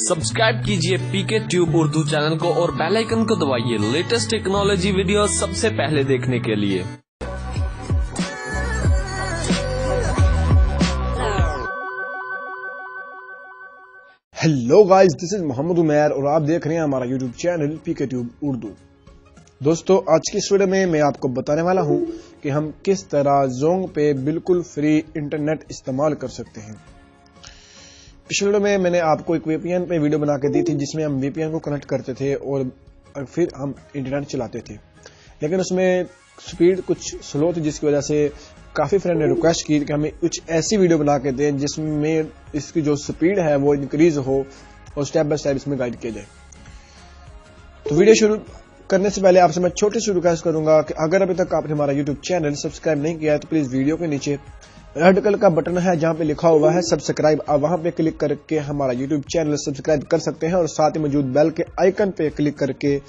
Subscribe कीजिए पीके tube Urdu channel को और बेल आइकन को दबाइए लेटेस्ट टेक्नोलॉजी वीडियो सबसे पहले देखने के लिए। Hello guys, this is Mohammad Umair और आप देख रहे हैं हमारा YouTube channel PK tube Urdu. दोस्तों, आज की इस वीडियो में मैं आपको बताने वाला हूं कि हम किस तरह ज़ोंग पे बिल्कुल फ्री इंटरनेट इस्तेमाल कर सकते हैं। पिछले वीडियो में मैंने आपको एक वीपीएन पे वीडियो बना के दी थी जिसमें हम वीपीएन को कनेक्ट करते थे और फिर हम इंटरनेट चलाते थे, लेकिन उसमें स्पीड कुछ स्लो थी, जिसकी वजह से काफी फ्रेंड ने रिक्वेस्ट की कि हमें कुछ ऐसी वीडियो बना के दें जिसमें इसकी जो स्पीड है वो इंक्रीज हो और स्टेप बाय स्टेप इसमें गाइड किया जाए। तो वीडियो शुरू करने से पहले आपसे मैं छोटी सी रिक्वेस्ट करूंगा कि अगर अभी तक आपने हमारा यूट्यूब चैनल सब्सक्राइब नहीं किया है तो प्लीज वीडियो के नीचे रेड कलर का बटन है जहां पे लिखा हुआ है सब्सक्राइब, आप वहां पे क्लिक करके हमारा यूट्यूब चैनल सब्सक्राइब कर सकते हैं और साथ ही मौजूद बेल के आइकन पे क्लिक करके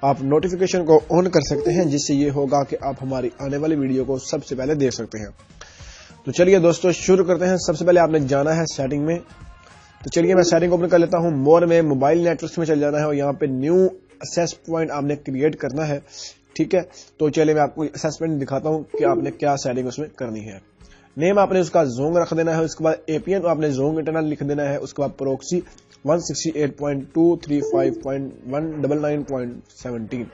आप नोटिफिकेशन को ऑन कर सकते हैं, जिससे ये होगा कि आप हमारी आने वाली वीडियो को सबसे पहले देख सकते हैं। तो चलिए दोस्तों शुरू करते हैं। सबसे पहले आपने जाना है सेटिंग में। तो चलिए मैं सेटिंग ओपन कर लेता हूं। मोर में मोबाइल नेटवर्क में चल जाना है और यहाँ पे न्यू असेस पॉइंट आपने क्रिएट करना है। ठीक है, तो चलिए मैं आपको असेसमेंट दिखाता हूँ कि आपने क्या सेटिंग उसमें करनी है। नेम आपने उसका ज़ोंग रख देना है, उसके बाद एपीएन आपने ज़ोंग इंटरनल लिख देना है, उसके बाद प्रोक्सी 168.235.199.17,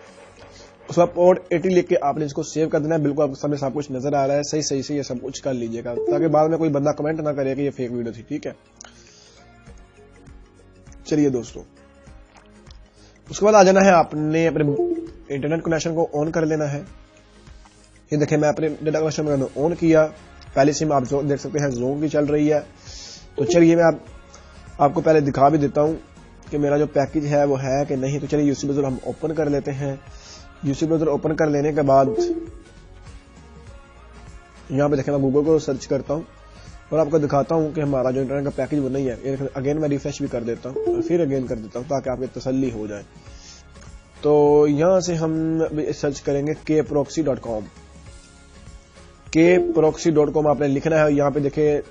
उसके बाद पोर्ट 80 लिख के आपने इसको सेव कर देना है। बिल्कुल आपके सामने सब कुछ नजर आ रहा है, सही सही से ये सब कुछ कर लीजिएगा ताकि बाद में कोई बंदा कमेंट ना करे कि ये फेक वीडियो थी। ठीक है, चलिए दोस्तों, उसके बाद आ जाना है आपने अपने इंटरनेट कनेक्शन को ऑन कर लेना है। ये देखें मैं अपने डेटा कनेक्शन में ऑन किया, पहले से आप देख सकते हैं ज़ोंग की चल रही है। तो चलिए मैं आपको पहले दिखा भी देता हूं कि मेरा जो पैकेज है वो है कि नहीं। तो चलिए यूसी ब्राउज़र हम ओपन कर लेते हैं। यूसी ब्राउज़र ओपन कर लेने के बाद यहाँ पे देखें मैं गूगल को सर्च करता हूँ और आपको दिखाता हूँ कि हमारा जो इंटरनेट का पैकेज वो नहीं है। अगेन मैं रिफ्रेश भी कर देता हूँ और फिर अगेन कर देता हूँ ताकि आपकी तसल्ली हो जाए। तो यहाँ से हम सर्च करेंगे kproxy.com। kproxy.com आपने लिखना है, यहाँ पे देखिए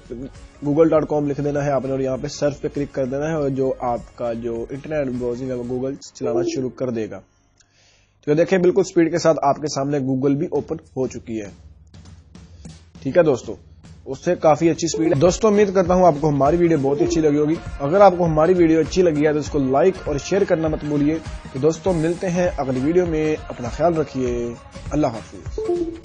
google.com लिख देना है आपने और यहाँ पे सर्च पे क्लिक कर देना है और जो आपका जो इंटरनेट ब्राउजिंग है वो गूगल चलाना शुरू कर देगा। तो देखिए बिल्कुल स्पीड के साथ आपके सामने गूगल भी ओपन हो चुकी है। ठीक है दोस्तों, उससे काफी अच्छी स्पीड है। दोस्तों उम्मीद करता हूँ आपको हमारी वीडियो बहुत अच्छी लगी होगी। अगर आपको हमारी वीडियो अच्छी लगी है तो इसको लाइक और शेयर करना मत भूलिए। तो दोस्तों मिलते हैं अगली वीडियो में, अपना ख्याल रखिए, अल्लाह हाफिज।